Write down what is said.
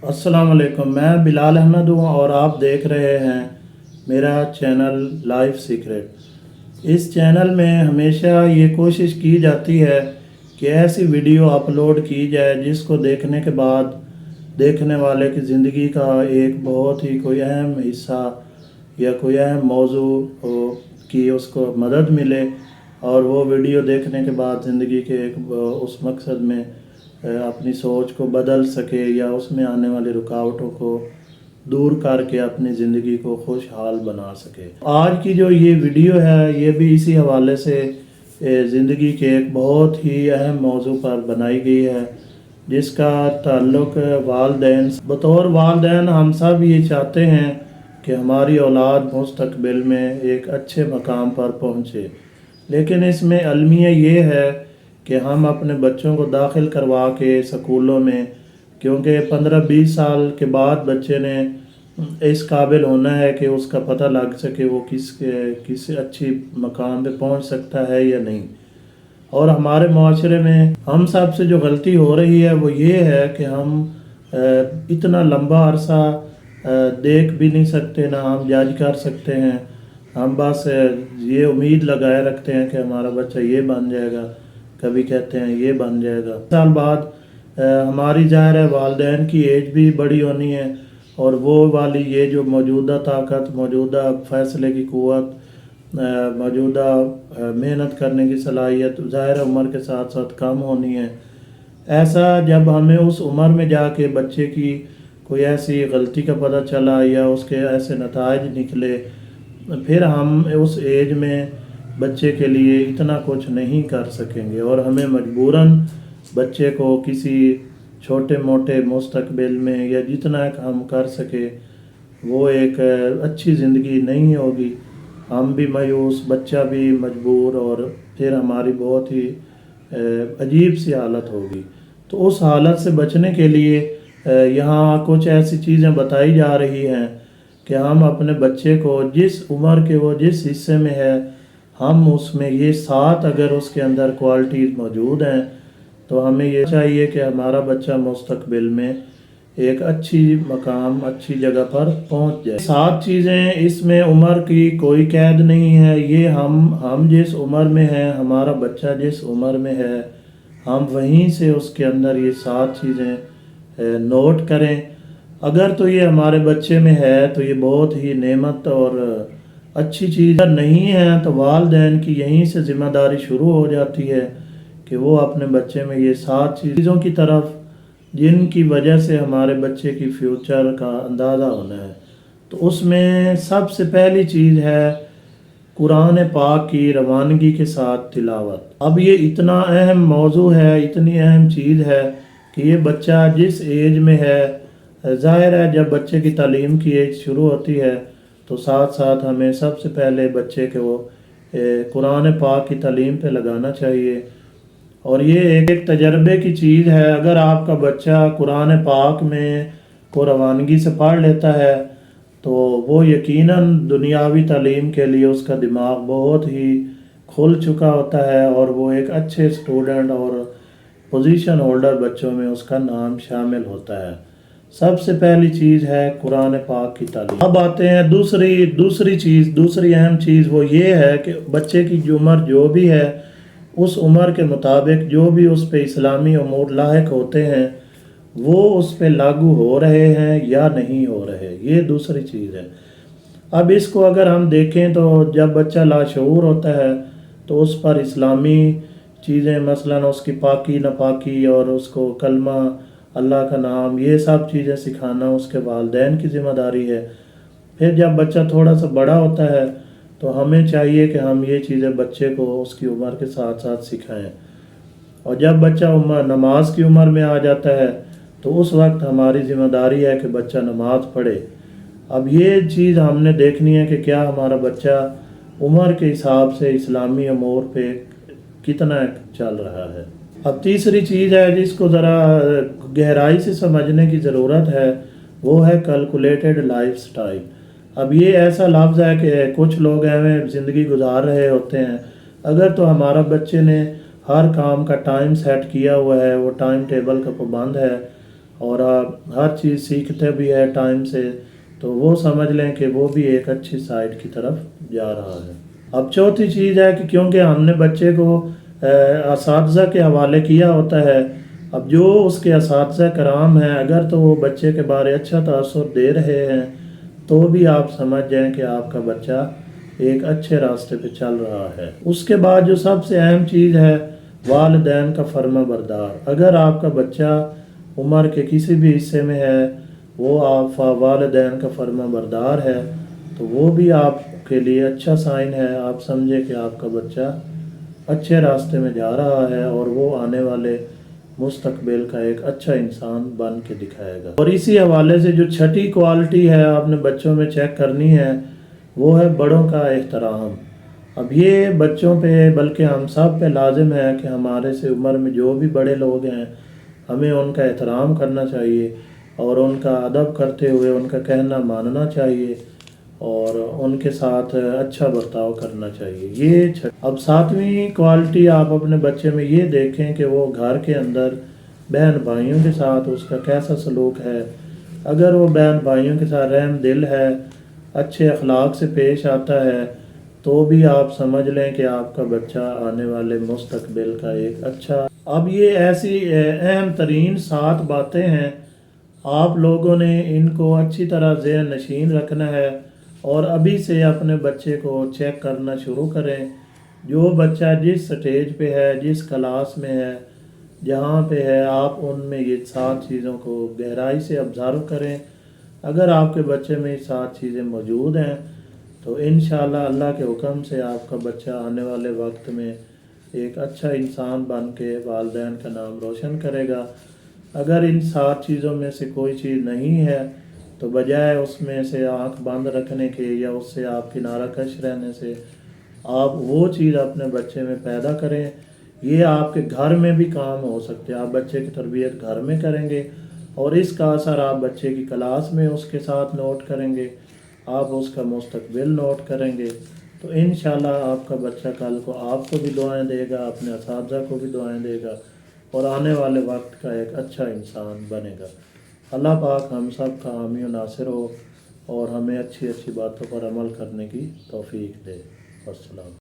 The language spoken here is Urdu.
السلام علیکم، میں بلال احمد ہوں اور آپ دیکھ رہے ہیں میرا چینل لائف سیکرٹ۔ اس چینل میں ہمیشہ یہ کوشش کی جاتی ہے کہ ایسی ویڈیو اپلوڈ کی جائے جس کو دیکھنے کے بعد دیکھنے والے کی زندگی کا ایک بہت ہی کوئی اہم حصہ یا کوئی اہم موضوع ہو کہ اس کو مدد ملے، اور وہ ویڈیو دیکھنے کے بعد زندگی کے ایک اس مقصد میں اپنی سوچ کو بدل سکے یا اس میں آنے والی رکاوٹوں کو دور کر کے اپنی زندگی کو خوشحال بنا سکے۔ آج کی جو یہ ویڈیو ہے یہ بھی اسی حوالے سے زندگی کے ایک بہت ہی اہم موضوع پر بنائی گئی ہے، جس کا تعلق والدین سے۔ بطور والدین ہم سب یہ چاہتے ہیں کہ ہماری اولاد مستقبل میں ایک اچھے مقام پر پہنچے، لیکن اس میں المیہ یہ ہے کہ ہم اپنے بچوں کو داخل کروا کے سکولوں میں، کیونکہ 15-20 سال کے بعد بچے نے اس قابل ہونا ہے کہ اس کا پتہ لگ سکے وہ کس اچھی مقام پہ پہنچ سکتا ہے یا نہیں۔ اور ہمارے معاشرے میں ہم سب سے جو غلطی ہو رہی ہے وہ یہ ہے کہ ہم اتنا لمبا عرصہ دیکھ بھی نہیں سکتے، نہ ہم جج کر سکتے ہیں۔ ہم بس یہ امید لگائے رکھتے ہیں کہ ہمارا بچہ یہ بن جائے گا، کبھی کہتے ہیں یہ بن جائے گا۔ سال بعد ہماری ظاہر ہے والدین کی ایج بھی بڑی ہونی ہے، اور وہ والی یہ جو موجودہ طاقت، موجودہ فیصلے کی قوت، موجودہ محنت کرنے کی صلاحیت ظاہر عمر کے ساتھ ساتھ کم ہونی ہے۔ ایسا جب ہمیں اس عمر میں جا کے بچے کی کوئی ایسی غلطی کا پتہ چلا یا اس کے ایسے نتائج نکلے، پھر ہم اس ایج میں بچے کے لیے اتنا کچھ نہیں کر سکیں گے، اور ہمیں مجبوراً بچے کو کسی چھوٹے موٹے مستقبل میں یا جتنا ہم کر سکے وہ ایک اچھی زندگی نہیں ہوگی۔ ہم بھی مایوس، بچہ بھی مجبور، اور پھر ہماری بہت ہی عجیب سی حالت ہوگی۔ تو اس حالت سے بچنے کے لیے یہاں کچھ ایسی چیزیں بتائی جا رہی ہیں کہ ہم اپنے بچے کو جس عمر کے وہ جس حصے میں ہے، ہم اس میں یہ ساتھ اگر اس کے اندر کوالٹیز موجود ہیں تو ہمیں یہ چاہیے کہ ہمارا بچہ مستقبل میں ایک اچھی مقام، اچھی جگہ پر پہنچ جائے۔ 7 چیزیں، اس میں عمر کی کوئی قید نہیں ہے۔ یہ ہم جس عمر میں ہیں، ہمارا بچہ جس عمر میں ہے، ہم وہیں سے اس کے اندر یہ 7 چیزیں نوٹ کریں۔ اگر تو یہ ہمارے بچے میں ہے تو یہ بہت ہی نعمت اور اچھی چیز نہیں ہے، تو والدین کی یہیں سے ذمہ داری شروع ہو جاتی ہے کہ وہ اپنے بچے میں یہ 7 چیزوں کی طرف، جن کی وجہ سے ہمارے بچے کی فیوچر کا اندازہ ہونا ہے۔ تو اس میں سب سے پہلی چیز ہے قرآن پاک کی روانگی کے ساتھ تلاوت۔ اب یہ اتنا اہم موضوع ہے، اتنی اہم چیز ہے کہ یہ بچہ جس ایج میں ہے، ظاہر ہے جب بچے کی تعلیم کی ایج شروع ہوتی ہے تو ساتھ ساتھ ہمیں سب سے پہلے بچے کو قرآن پاک کی تعلیم پہ لگانا چاہیے۔ اور یہ ایک تجربے کی چیز ہے، اگر آپ کا بچہ قرآن پاک میں کو روانگی سے پڑھ لیتا ہے تو وہ یقیناً دنیاوی تعلیم کے لیے اس کا دماغ بہت ہی کھل چکا ہوتا ہے، اور وہ ایک اچھے اسٹوڈنٹ اور پوزیشن ہولڈر بچوں میں اس کا نام شامل ہوتا ہے۔ سب سے پہلی چیز ہے قرآن پاک کی تعلیم۔ اب آتے ہیں دوسری اہم چیز، وہ یہ ہے کہ بچے کی عمر جو بھی ہے، اس عمر کے مطابق جو بھی اس پہ اسلامی امور لاحق ہوتے ہیں وہ اس پہ لاگو ہو رہے ہیں یا نہیں ہو رہے، یہ دوسری چیز ہے۔ اب اس کو اگر ہم دیکھیں تو جب بچہ لاشعور ہوتا ہے تو اس پر اسلامی چیزیں، مثلاً اس کی پاکی ناپاکی اور اس کو کلمہ، اللہ کا نام، یہ سب چیزیں سکھانا اس کے والدین کی ذمہ داری ہے۔ پھر جب بچہ تھوڑا سا بڑا ہوتا ہے تو ہمیں چاہیے کہ ہم یہ چیزیں بچے کو اس کی عمر کے ساتھ ساتھ سکھائیں۔ اور جب بچہ نماز کی عمر میں آ جاتا ہے تو اس وقت ہماری ذمہ داری ہے کہ بچہ نماز پڑھے۔ اب یہ چیز ہم نے دیکھنی ہے کہ کیا ہمارا بچہ عمر کے حساب سے اسلامی امور پہ کتنا چل رہا ہے۔ اب تیسری چیز ہے جس کو ذرا گہرائی سے سمجھنے کی ضرورت ہے، وہ ہے کیلکولیٹڈ لائف سٹائل۔ اب یہ ایسا لفظ ہے کہ کچھ لوگ ایویں زندگی گزار رہے ہوتے ہیں، اگر تو ہمارا بچے نے ہر کام کا ٹائم سیٹ کیا ہوا ہے، وہ ٹائم ٹیبل کا پابند ہے، اور آپ ہر چیز سیکھتے بھی ہے ٹائم سے، تو وہ سمجھ لیں کہ وہ بھی ایک اچھی سائٹ کی طرف جا رہا ہے۔ اب چوتھی چیز ہے کہ کیونکہ ہم نے بچے کو اساتذہ کے حوالے کیا ہوتا ہے، اب جو اس کے اساتذہ کرام ہیں اگر تو وہ بچے کے بارے اچھا تاثر دے رہے ہیں تو بھی آپ سمجھ جائیں کہ آپ کا بچہ ایک اچھے راستے پہ چل رہا ہے۔ اس کے بعد جو سب سے اہم چیز ہے والدین کا فرما بردار۔ اگر آپ کا بچہ عمر کے کسی بھی حصے میں ہے، وہ آپ والدین کا فرما بردار ہے، تو وہ بھی آپ کے لیے اچھا سائن ہے۔ آپ سمجھے کہ آپ کا بچہ اچھے راستے میں جا رہا ہے اور وہ آنے والے مستقبل کا ایک اچھا انسان بن کے دکھائے گا۔ اور اسی حوالے سے جو چھٹی کوالٹی ہے آپ نے بچوں میں چیک کرنی ہے، وہ ہے بڑوں کا احترام۔ اب یہ بچوں پہ بلکہ ہم سب پہ لازم ہے کہ ہمارے سے عمر میں جو بھی بڑے لوگ ہیں ہمیں ان کا احترام کرنا چاہیے اور ان کا ادب کرتے ہوئے ان کا کہنا ماننا چاہیے اور ان کے ساتھ اچھا برتاؤ کرنا چاہیے۔ اب ساتویں کوالٹی آپ اپنے بچے میں یہ دیکھیں کہ وہ گھر کے اندر بہن بھائیوں کے ساتھ اس کا کیسا سلوک ہے۔ اگر وہ بہن بھائیوں کے ساتھ رحم دل ہے، اچھے اخلاق سے پیش آتا ہے، تو بھی آپ سمجھ لیں کہ آپ کا بچہ آنے والے مستقبل کا ایک اچھا۔ اب یہ ایسی اہم ترین 7 باتیں ہیں، آپ لوگوں نے ان کو اچھی طرح ذہن نشین رکھنا ہے اور ابھی سے اپنے بچے کو چیک کرنا شروع کریں۔ جو بچہ جس سٹیج پہ ہے، جس کلاس میں ہے، جہاں پہ ہے، آپ ان میں یہ 7 چیزوں کو گہرائی سے آبزرو کریں۔ اگر آپ کے بچے میں یہ 7 چیزیں موجود ہیں تو انشاءاللہ اللہ کے حکم سے آپ کا بچہ آنے والے وقت میں ایک اچھا انسان بن کے والدین کا نام روشن کرے گا۔ اگر ان 7 چیزوں میں سے کوئی چیز نہیں ہے تو بجائے اس میں سے آنکھ بند رکھنے کے یا اس سے آپ کنارہ کش رہنے سے، آپ وہ چیز اپنے بچے میں پیدا کریں۔ یہ آپ کے گھر میں بھی کام ہو سکتے ہیں۔ آپ بچے کی تربیت گھر میں کریں گے اور اس کا اثر آپ بچے کی کلاس میں اس کے ساتھ نوٹ کریں گے، آپ اس کا مستقبل نوٹ کریں گے، تو انشاءاللہ آپ کا بچہ کل کو آپ کو بھی دعائیں دے گا، اپنے اساتذہ کو بھی دعائیں دے گا اور آنے والے وقت کا ایک اچھا انسان بنے گا۔ اللہ پاک ہم سب کا حامی و ناصر ہو اور ہمیں اچھی اچھی باتوں پر عمل کرنے کی توفیق دے۔ والسلام۔